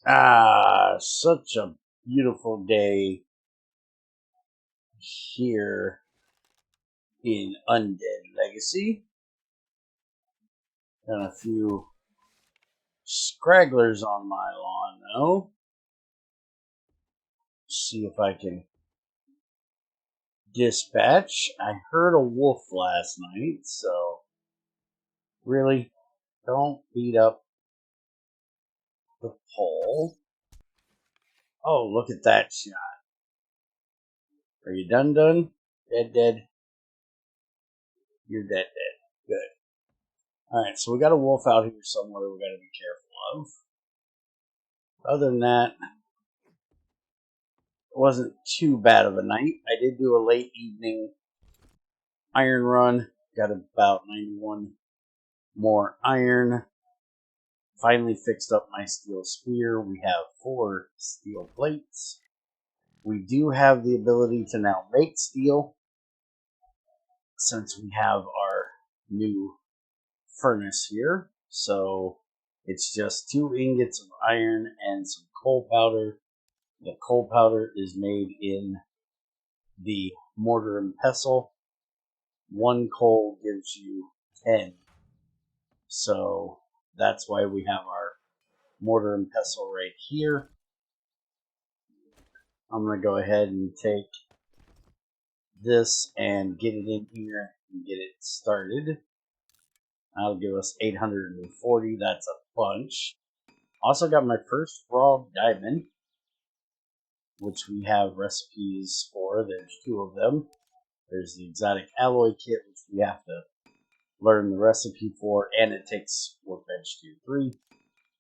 Such a beautiful day here in Undead Legacy. Got a few scragglers on my lawn though. See if I can dispatch. I heard a wolf last night, so really don't beat up the pole. Oh, look at that shot. Are you done? Dead. You're dead. Good. Alright, so we got a wolf out here somewhere we gotta be careful of. Other than that, it wasn't too bad of a night. I did do a late evening iron run. Got about 91 more iron. Finally fixed up my steel spear. We have 4 steel plates. We do have the ability to now make steel since we have our new furnace here. So it's just 2 ingots of iron and some coal powder. The coal powder is made in the mortar and pestle. 1 coal gives you 10. So that's why we have our mortar and pestle right here. I'm going to go ahead and take this and get it in here and get it started. That'll give us 840. That's a bunch. Also got my first raw diamond, which we have recipes for. There's 2 of them. There's the exotic alloy kit, which we have to learn the recipe for, and it takes Workbench Tier 3,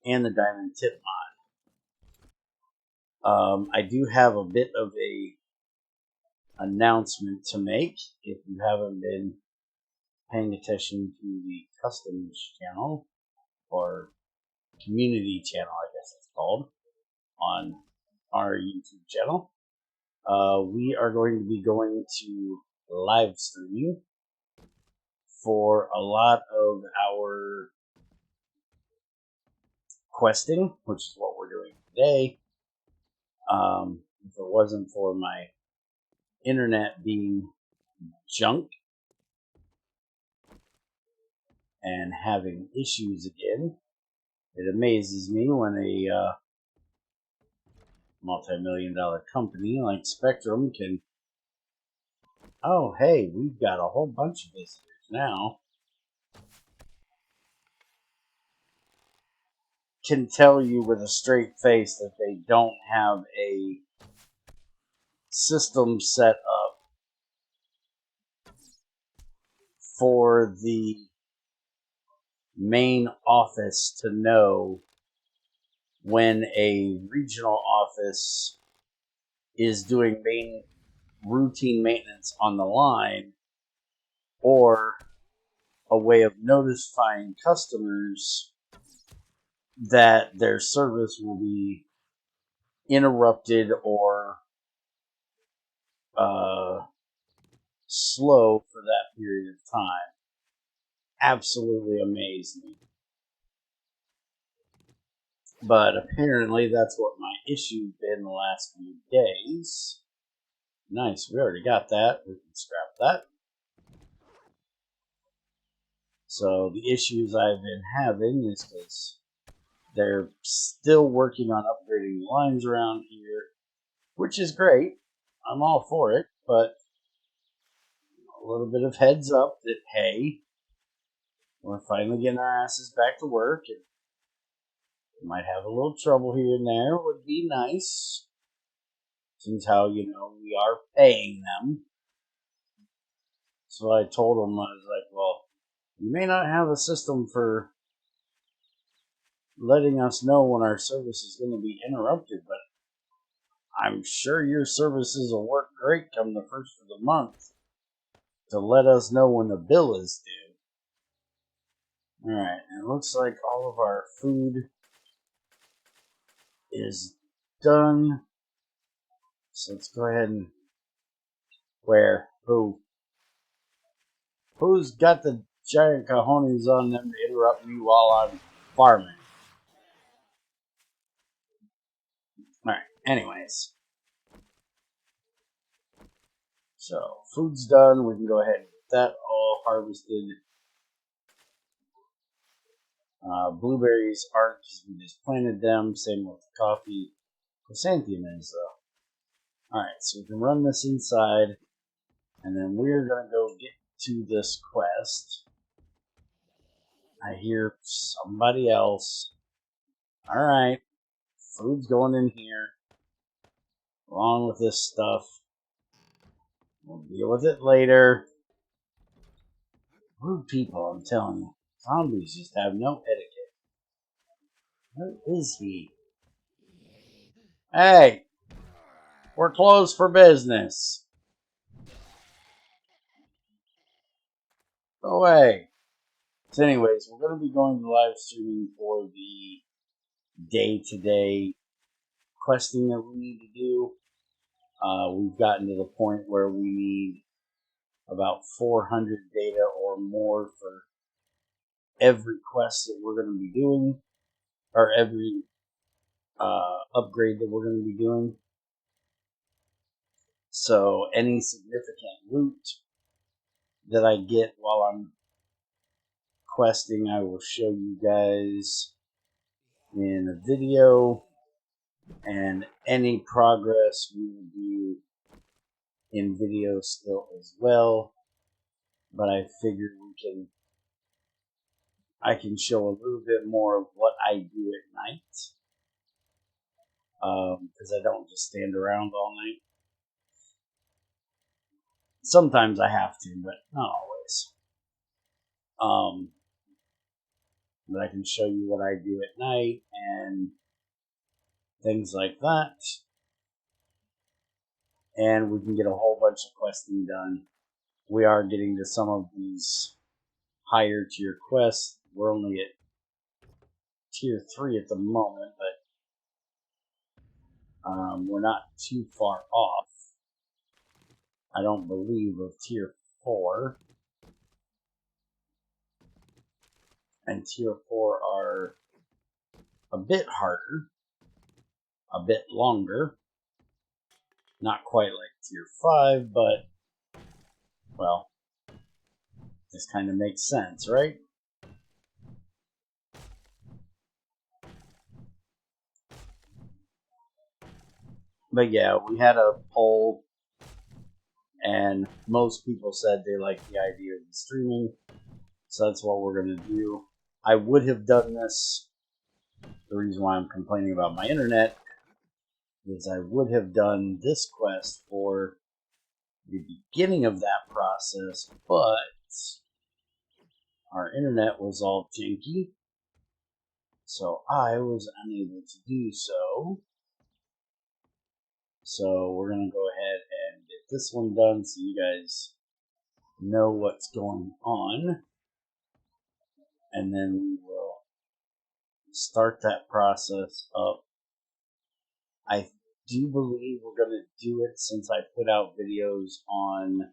and the diamond tip mod. I do have a bit of a announcement to make. If you haven't been paying attention to the customs channel, or community channel, I guess it's called, on our YouTube channel, we are going to be going to live streaming for a lot of our questing, which is what we're doing today. If it wasn't for my internet being junk and having issues again, it amazes me when a multi-million-dollar company like Spectrum can, oh hey, we've got a whole bunch of visitors now, can tell you with a straight face that they don't have a system set up for the main office to know when a regional office is doing routine maintenance on the line, or a way of notifying customers that their service will be interrupted or slow for that period of time. Absolutely amazed me. But apparently that's what my issue's been the last few days. Nice, we already got that. We can scrap that. So the issues I've been having is because they're still working on upgrading the lines around here, which is great. I'm all for it, but a little bit of heads up that, hey, we're finally getting our asses back to work, and we might have a little trouble here and there. Would be nice, since how, we are paying them. So I told them, I was like, well, you may not have a system for letting us know when our service is going to be interrupted, but I'm sure your services will work great come the first of the month to let us know when the bill is due. Alright, it looks like all of our food is done. So let's go ahead and... Where? Who? Who's got the giant cojones on them to interrupt me while I'm farming? Anyways. So, food's done. We can go ahead and get that all harvested. Blueberries aren't because we just planted them. Same with the coffee. Chrysanthemum is, though. Alright, so we can run this inside. And then we're going to go get to this quest. I hear somebody else. Alright, food's going in here. Along with this stuff. We'll deal with it later. Rude people, I'm telling you. Zombies just have no etiquette. Where is he? Hey! We're closed for business. Go away. So anyways, we're going to be going to live streaming for the day-to-day questing that we need to do. We've gotten to the point where we need about 400 data or more for every quest that we're going to be doing, or every upgrade that we're going to be doing. So any significant loot that I get while I'm questing, I will show you guys in a video, and any progress we will do in video still as well. But I figured I can show a little bit more of what I do at night, because I don't just stand around all night. Sometimes I have to, but not always. But I can show you what I do at night and things like that. And we can get a whole bunch of questing done. We are getting to some of these higher tier quests. We're only at tier 3 at the moment, but we're not too far off, I don't believe, of tier 4. And tier 4 are a bit harder, a bit longer. Not quite like tier 5, but, well, this kind of makes sense, right? But yeah, we had a poll, and most people said they liked the idea of the streaming, so that's what we're going to do. I would have done this. The reason why I'm complaining about my internet is I would have done this quest for the beginning of that process, but our internet was all janky, so I was unable to do so. So we're going to go ahead and get this one done so you guys know what's going on. And then we will start that process up. I do believe we're going to do it since I put out videos on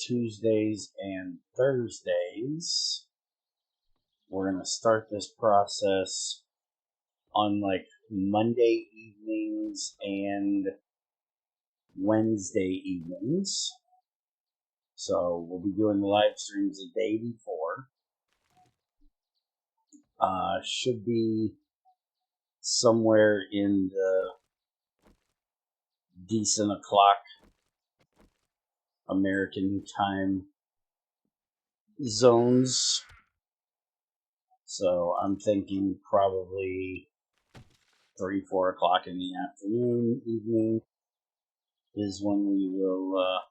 Tuesdays and Thursdays. We're going to start this process on like Monday evenings and Wednesday evenings. So we'll be doing the live streams the day before. Should be somewhere in the decent o'clock American time zones. So I'm thinking probably 3, 4 o'clock in the afternoon, evening, is when we will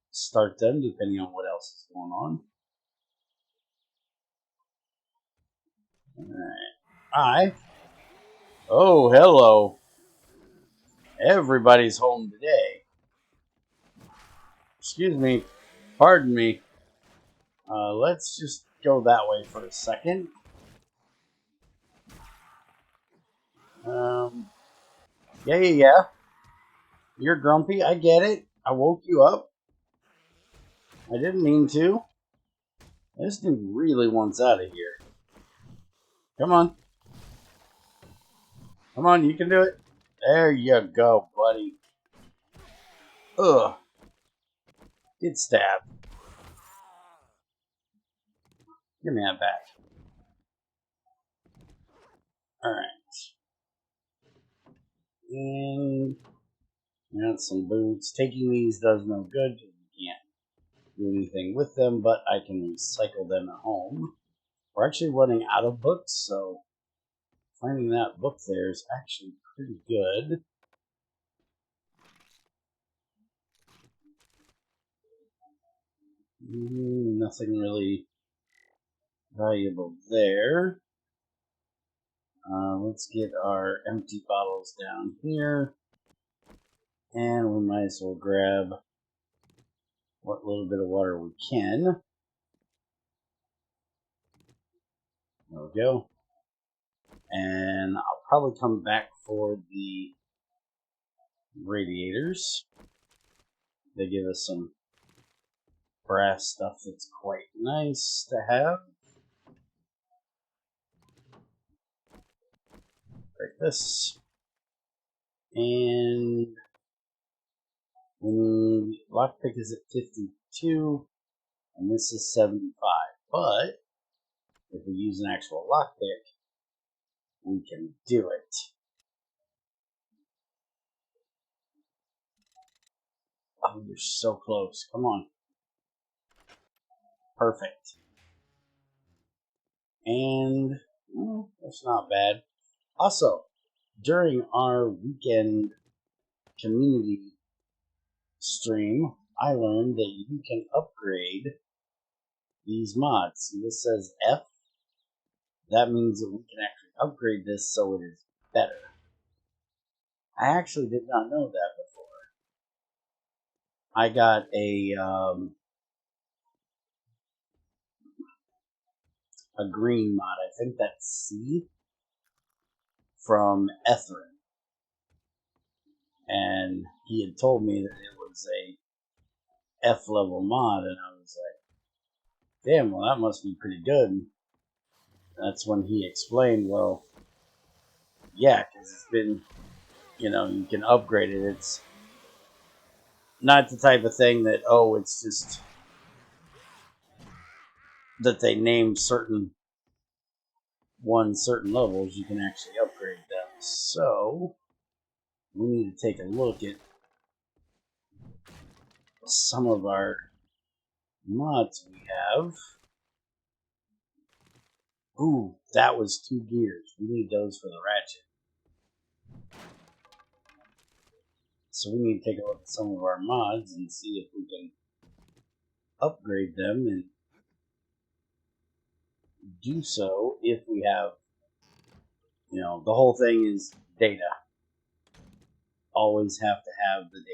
start them, depending on what else is going on. Alright. Oh, hello. Everybody's home today. Excuse me. Pardon me. Let's just go that way for a second. Yeah. You're grumpy. I get it. I woke you up. I didn't mean to. This dude really wants out of here. Come on. Come on, you can do it. There you go, buddy. Ugh. Get stabbed. Give me that back. Alright. And got some boots. Taking these does no good because you can't do anything with them, but I can recycle them at home. We're actually running out of books, so finding that book there is actually pretty good. Nothing really valuable there. Let's get our empty bottles down here. And we might as well grab what little bit of water we can. There we go. And I'll probably come back for the radiators. They give us some brass stuff that's quite nice to have. Break this. And lockpick is at 52, and this is 75. But if we use an actual lockpick, we can do it. Oh, you're so close. Come on. Perfect. And that's not bad. Also, during our weekend community stream, I learned that you can upgrade these mods. And this says F. That means that we can actually upgrade this so it is better. I actually did not know that before. I got a green mod. I think that's C from Etherin. And he had told me that it was a F level mod, and I was like, damn, well, that must be pretty good. That's when he explained, well, yeah, because it's been, you can upgrade it. It's not the type of thing that, oh, it's just that they name certain levels. You can actually upgrade them. So, we need to take a look at some of our mods we have. Ooh, that was 2 gears. We need those for the ratchet. So we need to take a look at some of our mods and see if we can upgrade them and do so if we have, the whole thing is data. Always have to have the data.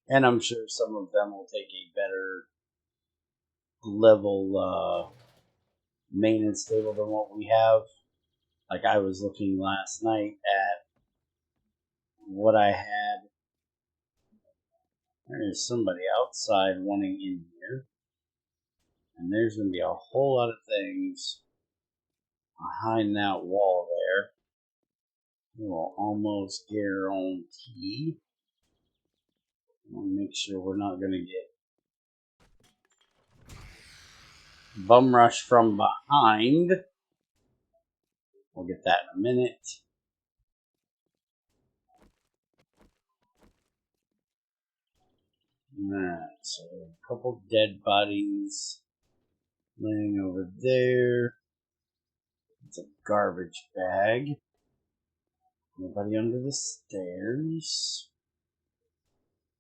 And I'm sure some of them will take a better level maintenance table than what we have. Like I was looking last night at what I had. There is somebody outside wanting in here. And there's going to be a whole lot of things behind that wall there. We will almost guarantee. I want to make sure we're not going to get bum rush from behind. We'll get that in a minute. Alright, so a couple dead bodies laying over there. It's a garbage bag. Nobody under the stairs.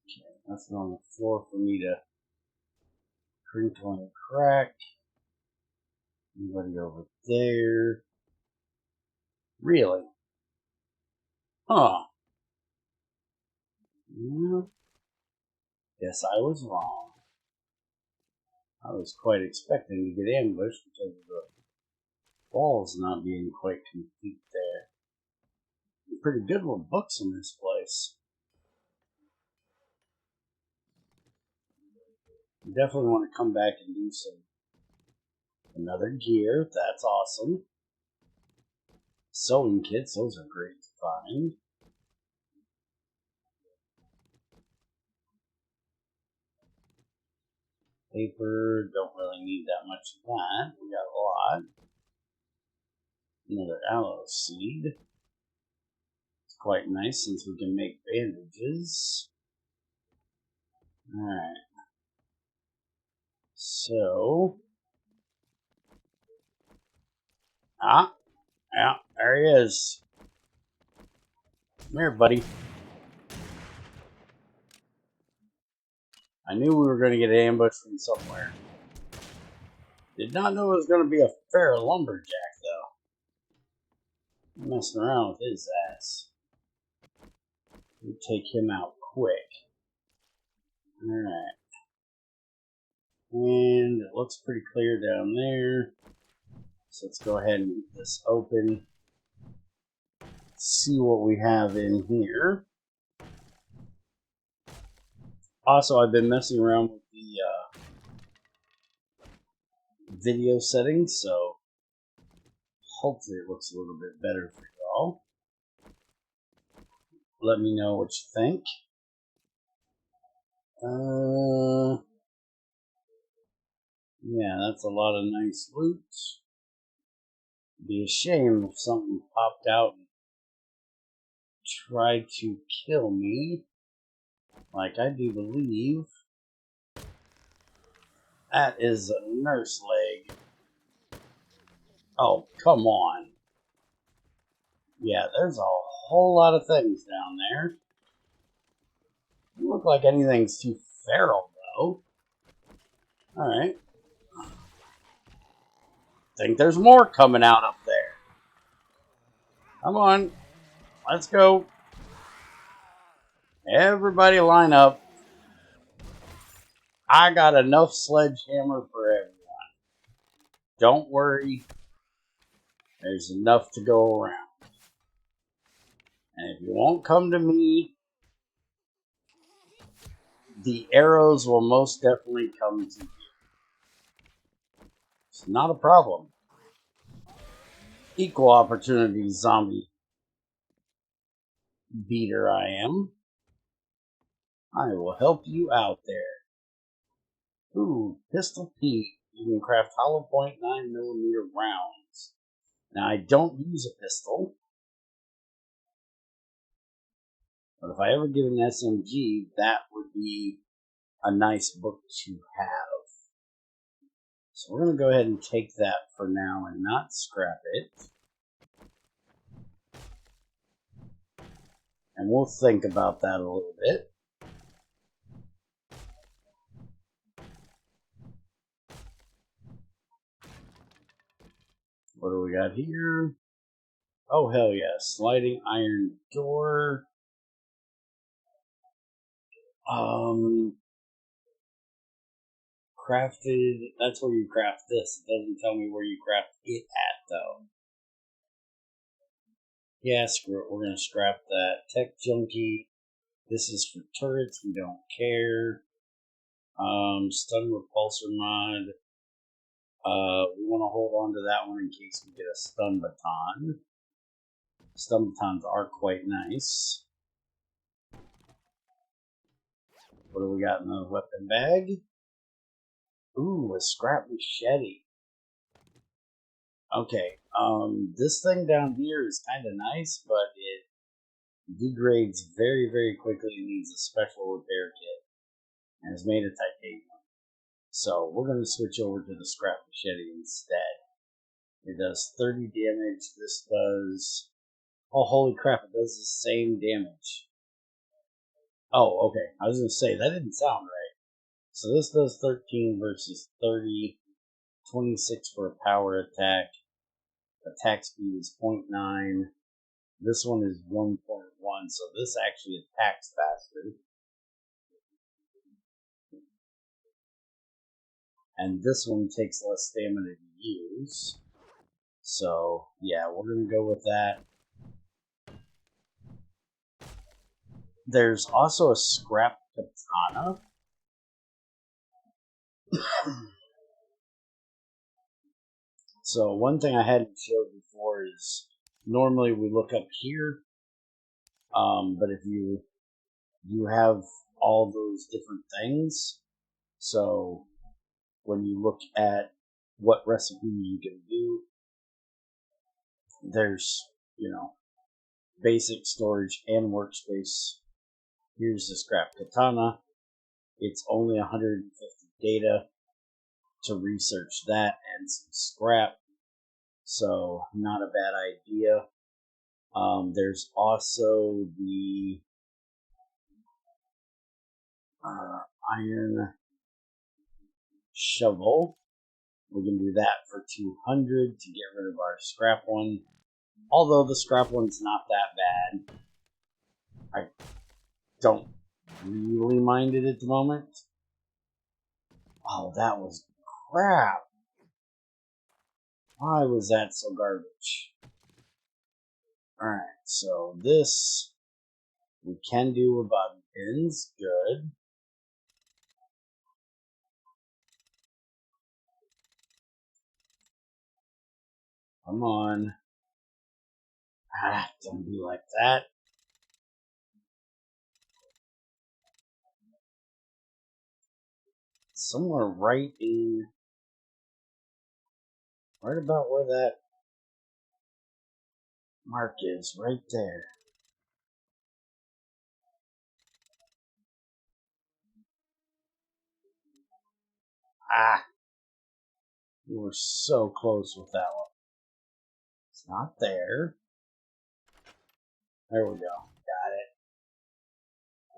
Okay, nothing on the floor for me to crinkle and crack. Nobody over there. Really? Huh. Yeah. Guess I was wrong. I was quite expecting to get ambushed because of the walls not being quite complete there. Pretty good with books in this place. definitely want to come back and do another gear. That's awesome. Sewing kits, those are great to find. Paper, don't really need that much of that. We got a lot. Another aloe seed. It's quite nice since we can make bandages. Alright. So. Yeah, there he is. Come here, buddy. I knew we were going to get ambushed from somewhere. Did not know it was going to be a fair lumberjack, though. I'm messing around with his ass. We take him out quick. Alright. And it looks pretty clear down there. So let's go ahead and get this open. See what we have in here. Also, I've been messing around with the video settings, so hopefully it looks a little bit better for y'all. Let me know what you think. Yeah, that's a lot of nice loot. It'd be a shame if something popped out and tried to kill me, like I do believe. That is a nurse leg. Oh, come on. Yeah, there's a whole lot of things down there. You look like anything's too feral, though. Alright. Think there's more coming out up there. Come on. Let's go. Everybody line up. I got enough sledgehammer for everyone. Don't worry. There's enough to go around. And if you won't come to me, the arrows will most definitely come to you. It's not a problem. Equal opportunity zombie beater I am. I will help you out there. Ooh, Pistol Pete. You can craft hollow point 9mm rounds. Now, I don't use a pistol. But if I ever get an SMG, that would be a nice book to have. So we're going to go ahead and take that for now and not scrap it. And we'll think about that a little bit. What do we got here? Oh, hell yeah. Sliding iron door. Crafted. That's where you craft this. It doesn't tell me where you craft it at, though. Yeah, screw it. We're going to scrap that. Tech Junkie. This is for turrets. We don't care. Stun repulsor mod. We want to hold on to that one in case we get a stun baton. Stun batons are quite nice. What do we got in the weapon bag? Ooh, a scrap machete. Okay, this thing down here is kind of nice, but it degrades very, very quickly and needs a special repair kit. And it's made of titanium. So we're going to switch over to the scrap machete instead. It does 30 damage. This does... Oh, holy crap, it does the same damage. Oh, okay. I was going to say, that didn't sound right. So this does 13 versus 30. 26 for a power attack. Attack speed is 0.9. This one is 1.1, so this actually attacks faster. And this one takes less stamina to use. So, yeah, we're going to go with that. There's also a scrap katana. So one thing I hadn't showed before is normally we look up here, but if you have all those different things, so when you look at what recipe you can do, there's basic storage and workspace. Here's the scrap katana. It's only 150 data to research that and some scrap, so not a bad idea. There's also the iron shovel. We can do that for 200 to get rid of our scrap one. Although the scrap one's not that bad. I don't really mind it at the moment. Oh, that was crap. Why was that so garbage? Alright, so this we can do with bobby pins. Good. Come on. Don't be like that. Somewhere right about where that mark is, right there. Ah, we were so close with that one. It's not there. There we go. Got it.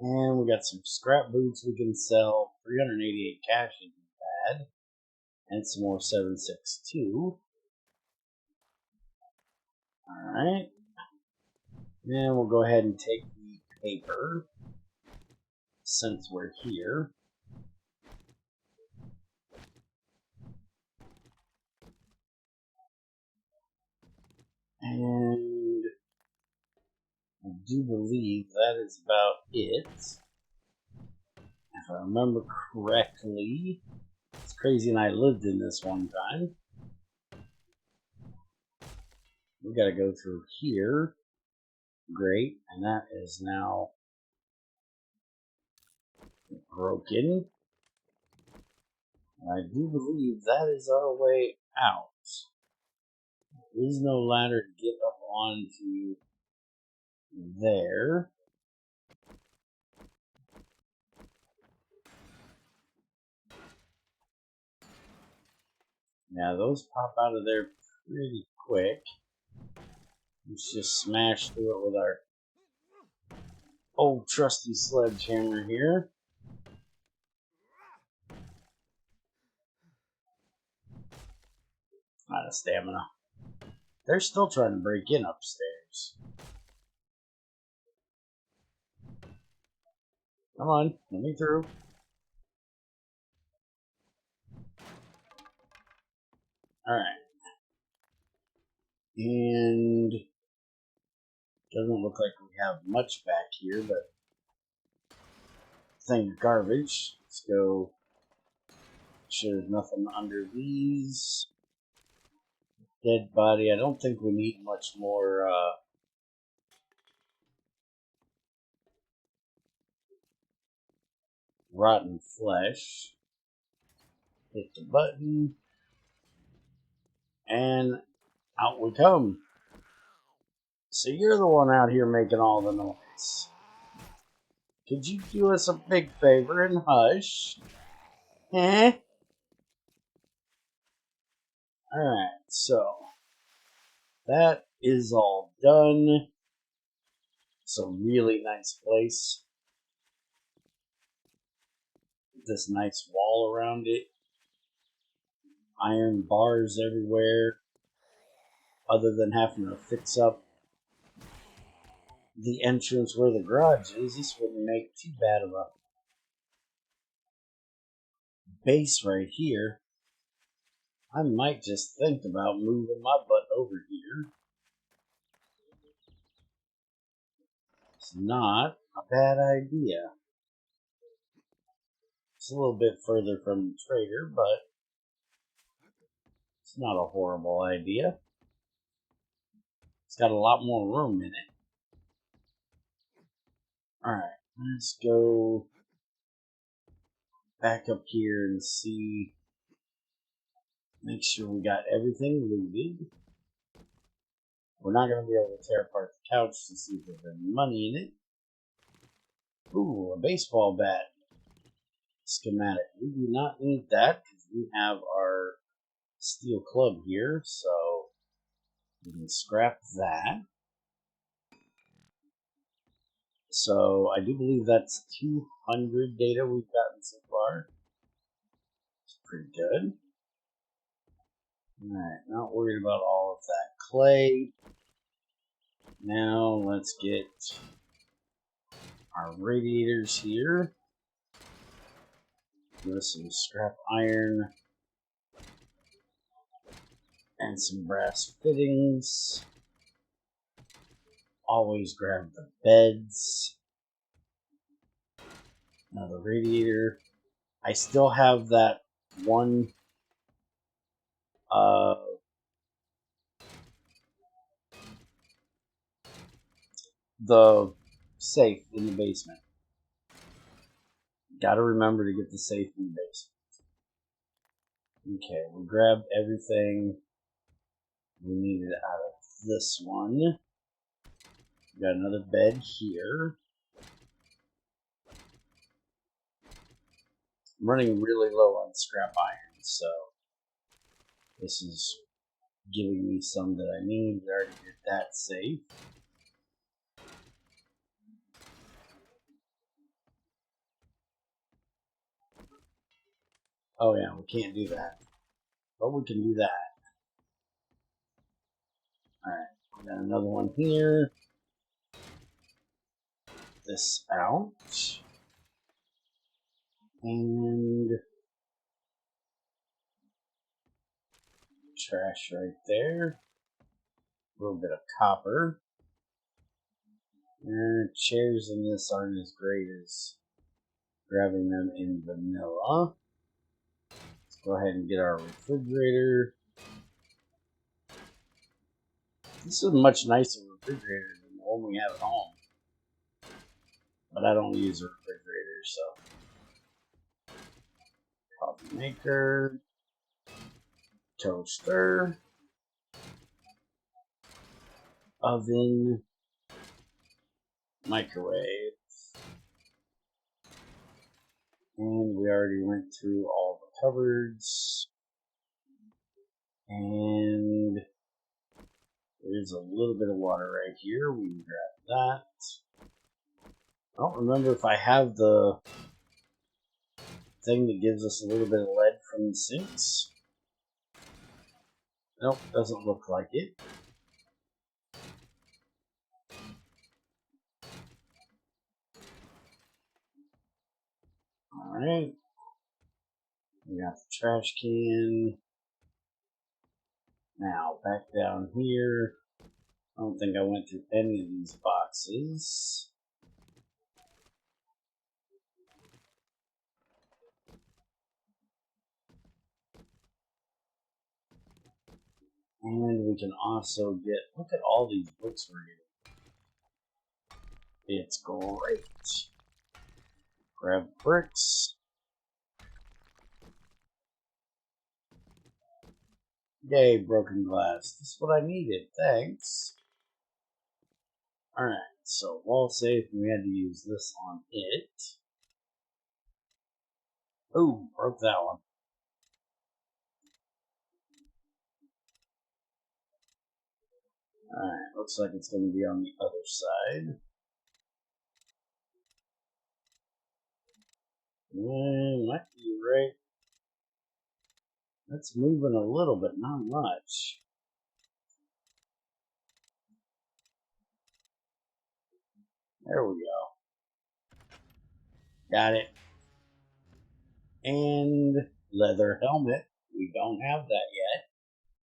And we got some scrap boots we can sell. 388 cash isn't bad. And some more 762. Alright. Then we'll go ahead and take the paper, since we're here. And I do believe that is about it. If I remember correctly, it's crazy and I lived in this one time. We gotta go through here. Great, and that is now broken. And I do believe that is our way out. There is no ladder to get up onto there. Now those pop out of there pretty quick. Let's just smash through it with our old trusty sledgehammer here. Out of stamina. They're still trying to break in upstairs. Come on, let me through. Alright. And doesn't look like we have much back here, but thing of garbage. Let's go. Sure, there's nothing under these. Dead body. I don't think we need much more rotten flesh. Hit the button. And out we come. So you're the one out here making all the noise. Could you do us a big favor and hush? Eh? Alright, so that is all done. It's a really nice place. This nice wall around it. Iron bars everywhere. Other than having to fix up the entrance where the garage is, this wouldn't make too bad of a base right here. I might just think about moving my butt over here. It's not a bad idea. It's a little bit further from the trader, but it's not a horrible idea. It's got a lot more room in it. Alright, let's go back up here and see. Make sure we got everything looted. We're not going to be able to tear apart the couch to see if there's any money in it. Ooh, a baseball bat. Schematic. We do not need that because we have our steel club here, so we can scrap that. So I do believe that's 200 data we've gotten so far. It's pretty good. Alright, not worried about all of that clay. Now let's get our radiators here. Give us some scrap iron and some brass fittings. Always grab the beds. Another radiator. I still have that one the safe in the basement. Gotta remember to get the safe in the basement. Okay, we grabbed everything we needed out of this one. We got another bed here. I'm running really low on scrap iron, so this is giving me some that I need. We already did that safe. Oh yeah, we can't do that. But we can do that. Alright, we got another one here. This out. And trash right there. A little bit of copper. And chairs in this aren't as great as grabbing them in vanilla. Let's go ahead and get our refrigerator. This is a much nicer refrigerator than the one we have at home. But I don't use a refrigerator, so. Coffee maker. Toaster. Oven. Microwave. And we already went through all the cupboards. And there's a little bit of water right here. We can grab that. I don't remember if I have the thing that gives us a little bit of lead from the sinks. Nope, doesn't look like it. Alright. We got the trash can. Now, back down here. I don't think I went through any of these boxes. And we can also get, look at all these books we're getting. It's great. Grab bricks. Yay, broken glass. This is what I needed. Thanks. Alright, so wall safe, we had to use this on it. Ooh, broke that one. Alright, looks like it's going to be on the other side. Might be right. That's moving a little, but not much. There we go. Got it. And leather helmet. We don't have that yet.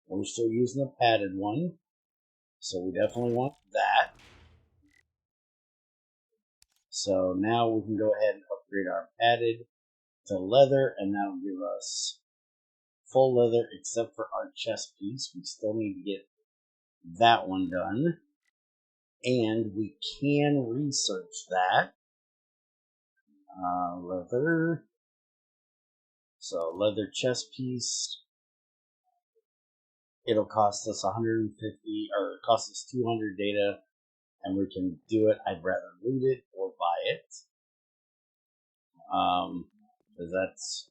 We're still using the padded one. So we definitely want that. So now we can go ahead and upgrade our padded. to leather, and that'll give us full leather except for our chest piece. We still need to get that one done. And we can research that. Leather. So leather chest piece. It'll cost us 150, or cost us 200 data, and we can do it. I'd rather loot it or buy it. Because that's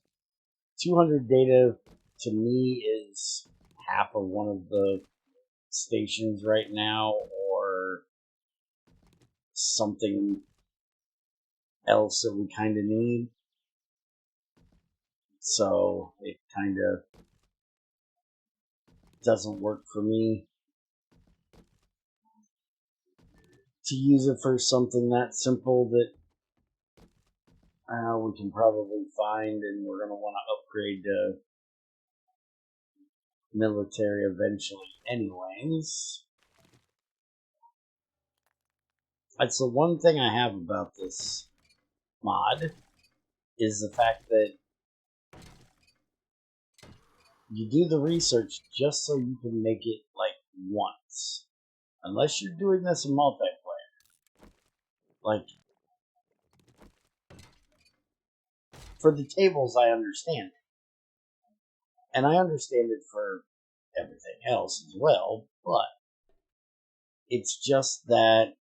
200 data to me is half of one of the stations right now, or something else that we kind of need. So it kind of doesn't work for me to use it for something that simple that we can probably find, and we're going to want to upgrade to military eventually anyways. That's the one thing I have about this mod, is the fact that you do the research just so you can make it like once. Unless you're doing this in multiplayer. Like, for the tables, I understand it. And I understand it for everything else as well, but it's just that,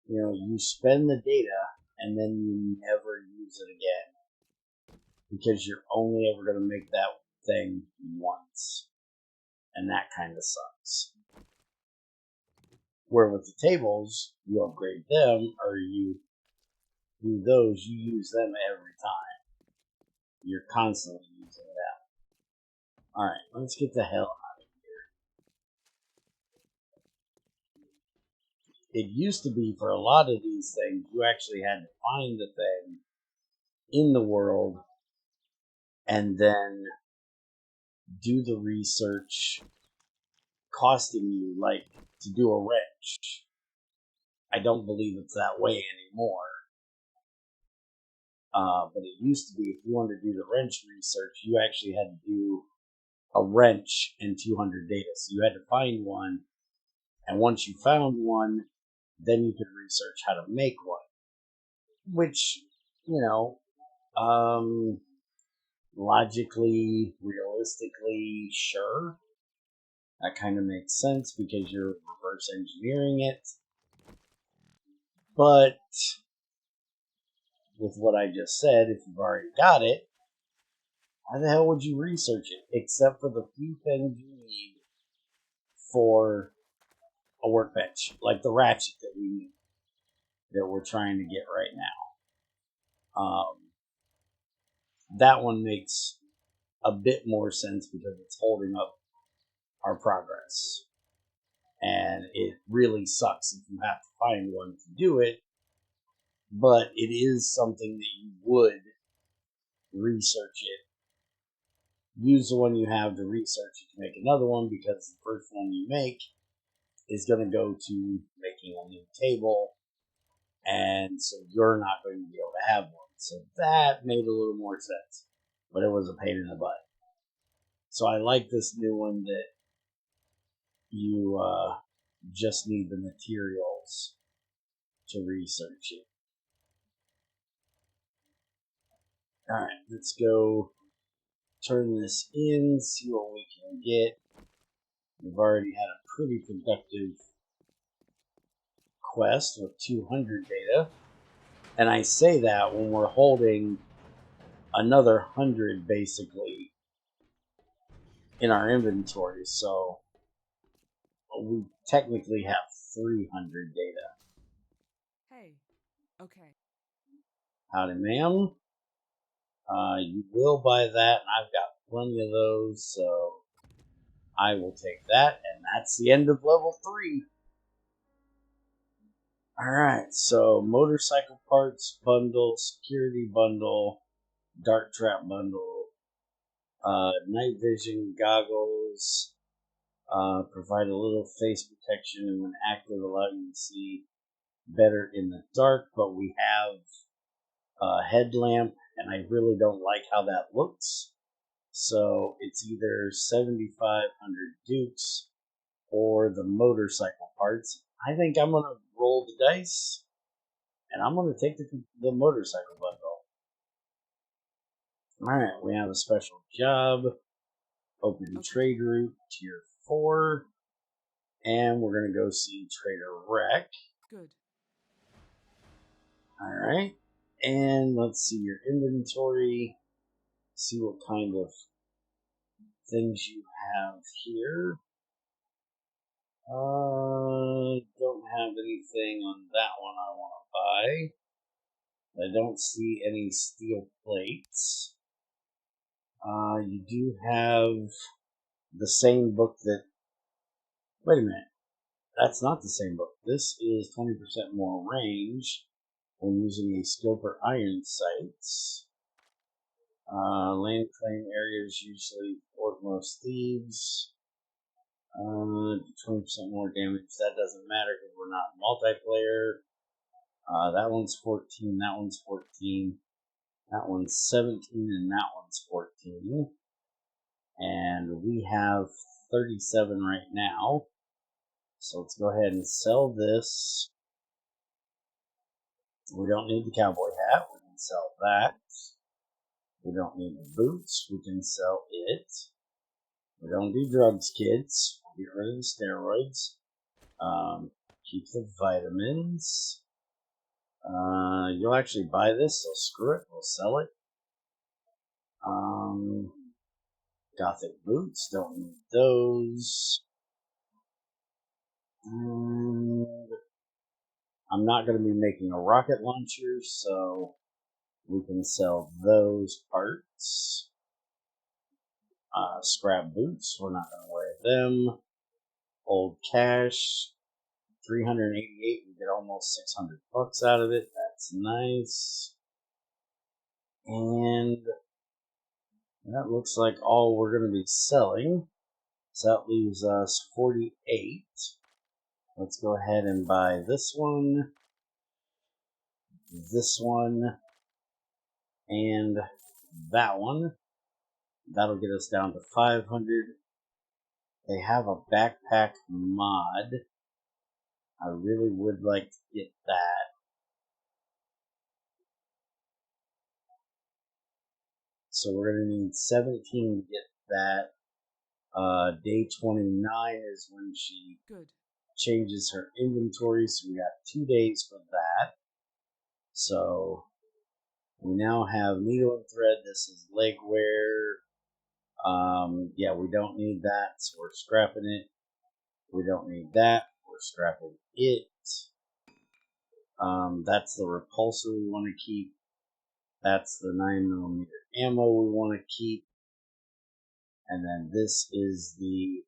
you spend the data and then you never use it again. Because you're only ever going to make that thing once. And that kind of sucks. Where with the tables, you upgrade them, or you do those, you use them every time. You're constantly using them. Alright, let's get the hell out of here. It used to be, for a lot of these things, you actually had to find the thing in the world and then do the research, costing you, like, to do a wrench. I don't believe it's that way anymore. But it used to be, if you wanted to do the wrench research, you actually had to do a wrench and 200 data. So you had to find one, and once you found one, then you could research how to make one. Which, logically, realistically, sure. That kind of makes sense because you're reverse engineering it. But with what I just said, if you've already got it, why the hell would you research it? Except for the few things you need for a workbench, like the ratchet that we need, that we're trying to get right now. That one makes a bit more sense because it's holding up our progress. And it really sucks if you have to find one to do it, but it is something that you would research it. Use the one you have to research it to make another one, because the first one you make is going to go to making a new table, and so you're not going to be able to have one. So that made a little more sense, but it was a pain in the butt. So I like this new one that you just need the materials to research it. Alright, let's go turn this in, see what we can get. We've already had a pretty productive quest with 200 data. And I say that when we're holding another 100 basically in our inventory, so we technically have 300 data. Hey, okay. Howdy, ma'am. You will buy that, and I've got plenty of those, so I will take that, and that's the end of level 3. Alright, so motorcycle parts bundle, security bundle, dark trap bundle, night vision goggles, provide a little face protection, and when active allow you to see better in the dark, but we have headlamp, and I really don't like how that looks. So it's either 7,500 Dukes or the motorcycle parts. I think I'm going to roll the dice, and I'm going to take the motorcycle bundle. Alright, we have a special job. Open Okay. trade route, tier 4. And we're going to go see Trader Rec. Good. Alright. And let's see your inventory. See what kind of things you have here. Don't have anything on that one I want to buy. I don't see any steel plates. You do have the same book that... Wait a minute. That's not the same book. This is 20% more range when using a skill for iron sights. Land claim areas usually fort most thieves. 20% more damage. That doesn't matter because we're not multiplayer. That one's 14, that one's 14, that one's 17, and that one's 14. And we have 37 right now. So let's go ahead and sell this. We don't need the cowboy hat. We can sell that. We don't need the boots. We can sell it. We don't do drugs, kids. We'll get rid of the steroids. Keep the vitamins. You'll actually buy this, so screw it. We'll sell it. Gothic boots. Don't need those. And I'm not going to be making a rocket launcher, so we can sell those parts. Scrap boots, we're not going to wear them. Old cash, 388, we get almost 600 bucks out of it. That's nice. And that looks like all we're going to be selling. So that leaves us 48. Let's go ahead and buy this one, and that one. That'll get us down to 500. They have a backpack mod. I really would like to get that. So we're going to need 17 to get that. Day 29 is when she changes her inventory, so we got 2 days for that. So we now have needle and thread. This is leg wear. Yeah, we don't need that, so we're scrapping it. We don't need that. We're scrapping it. That's the repulsor we want to keep. That's the 9mm ammo we want to keep. And then this is the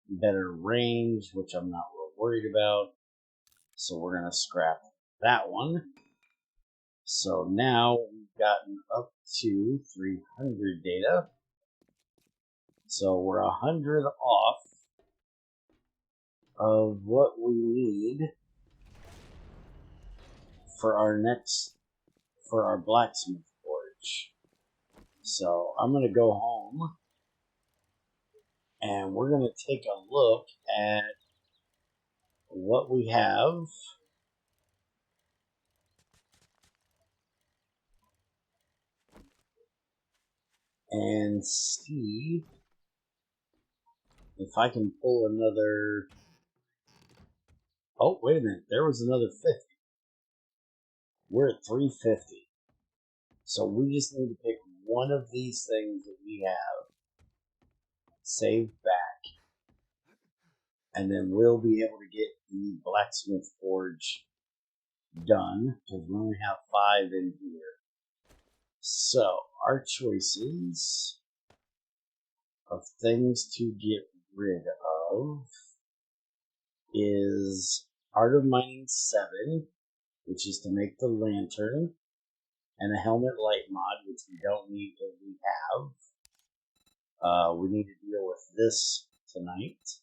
better range, which I'm not real worried about. So we're going to scrap that one. So now we've gotten up to 300 data. So we're 100 off of what we need for our blacksmith forge. So I'm going to go home and we're going to take a look at what we have and see if I can pull another... Oh, wait a minute. There was another 50. We're at 350. So we just need to pick one of these things that we have, save back, and then we'll be able to get the blacksmith forge done, because we only have 5 in here. So, our choices of things to get rid of is Art of Mining 7, which is to make the lantern, and a helmet light mod, which we don't need because we have. We need to deal with this tonight.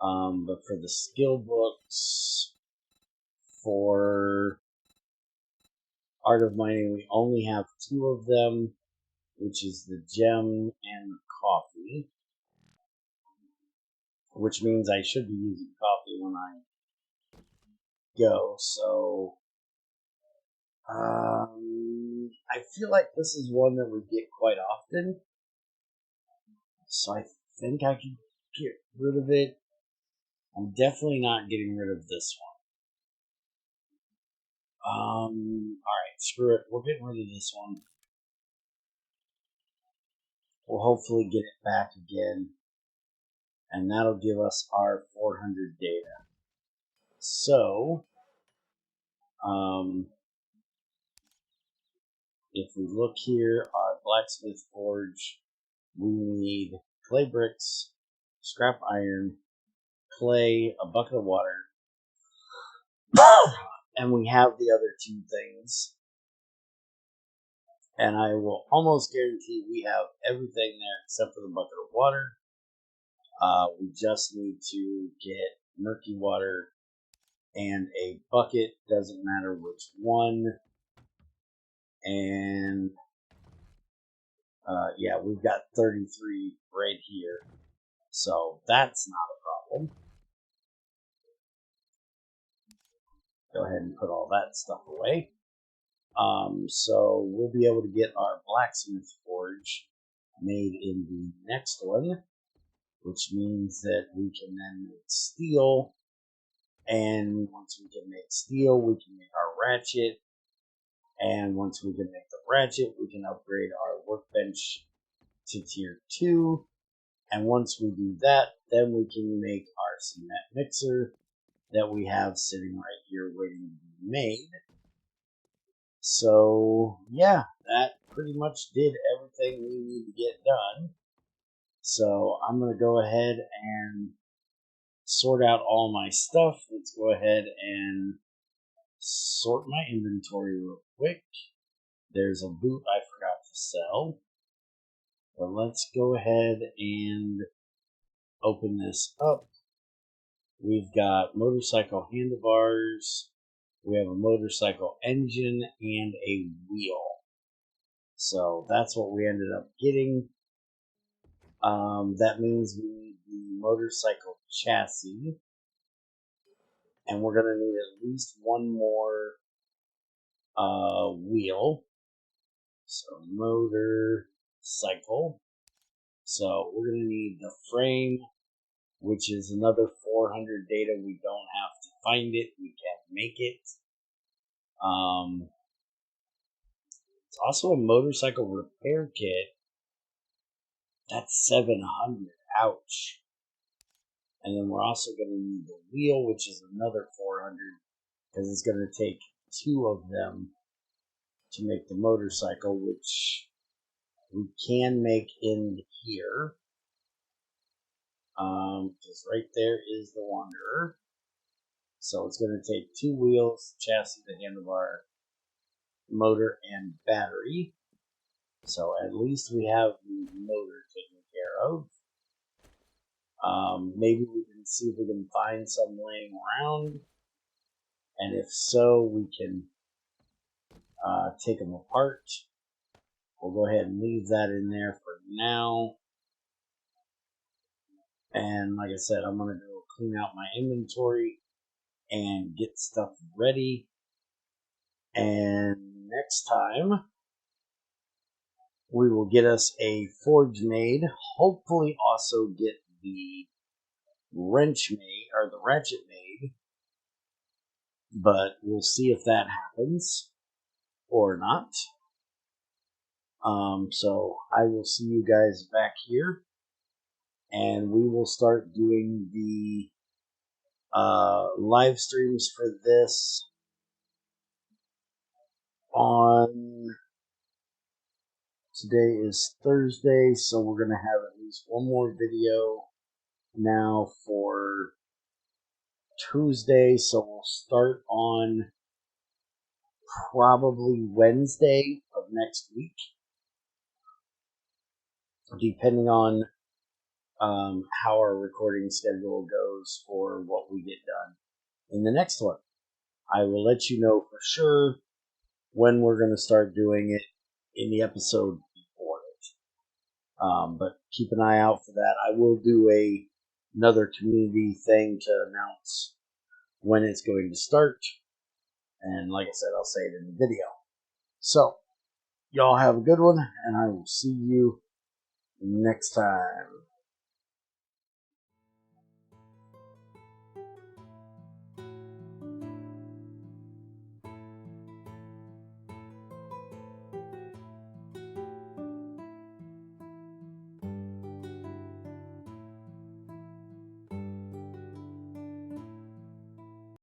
But for the skill books, for Art of Mining, we only have 2 of them, which is the gem and the coffee, which means I should be using coffee when I go. So I feel like this is one that we get quite often, so I think I can get rid of it. I'm definitely not getting rid of this one. Alright, screw it. We're getting rid of this one. We'll hopefully get it back again, and that'll give us our 400 data. So, if we look here, our blacksmith forge, we need clay bricks, scrap iron, clay, a bucket of water, and we have the other 2 things. And I will almost guarantee we have everything there except for the bucket of water. We just need to get murky water and a bucket, doesn't matter which one. And yeah, we've got 33 right here. So that's not a problem. Go ahead and put all that stuff away. So we'll be able to get our blacksmith forge made in the next one, which means that we can then make steel. And once we can make steel, we can make our ratchet. And once we can make the ratchet, we can upgrade our workbench to tier 2. And once we do that, then we can make our cement mixer that we have sitting right here waiting to be made. So, yeah, that pretty much did everything we need to get done. So, I'm going to go ahead and sort out all my stuff. Let's go ahead and sort my inventory real quick. There's a boot I forgot to sell. But let's go ahead and open this up. We've got motorcycle handlebars. We have a motorcycle engine and a wheel. So that's what we ended up getting. That means we need the motorcycle chassis. And we're going to need at least one more wheel. So motorcycle. So we're going to need the frame, which is another 400 data. We don't have to find it. We can make it. It's also a motorcycle repair kit. That's 700. Ouch. And then we're also going to need the wheel, which is another 400, because it's going to take 2 of them to make the motorcycle, which we can make in here. Because right there is the Wanderer. So it's going to take 2 wheels, chassis, the handlebar, motor, and battery. So at least we have the motor taken care of. Maybe we can see if we can find some laying around. And if so, we can take them apart. We'll go ahead and leave that in there for now. And like I said, I'm going to go clean out my inventory and get stuff ready. And next time, we will get us a forge made. Hopefully also get the wrench made, or the ratchet made. But we'll see if that happens or not. So I will see you guys back here. And we will start doing the live streams for this on, today is Thursday, so we're going to have at least one more video now for Tuesday, so we'll start on probably Wednesday of next week, depending on how our recording schedule goes for what we get done in the next one. I will let you know for sure when we're going to start doing it in the episode before it. But keep an eye out for that. I will do another community thing to announce when it's going to start. And like I said, I'll say it in the video. So, y'all have a good one, and I will see you next time.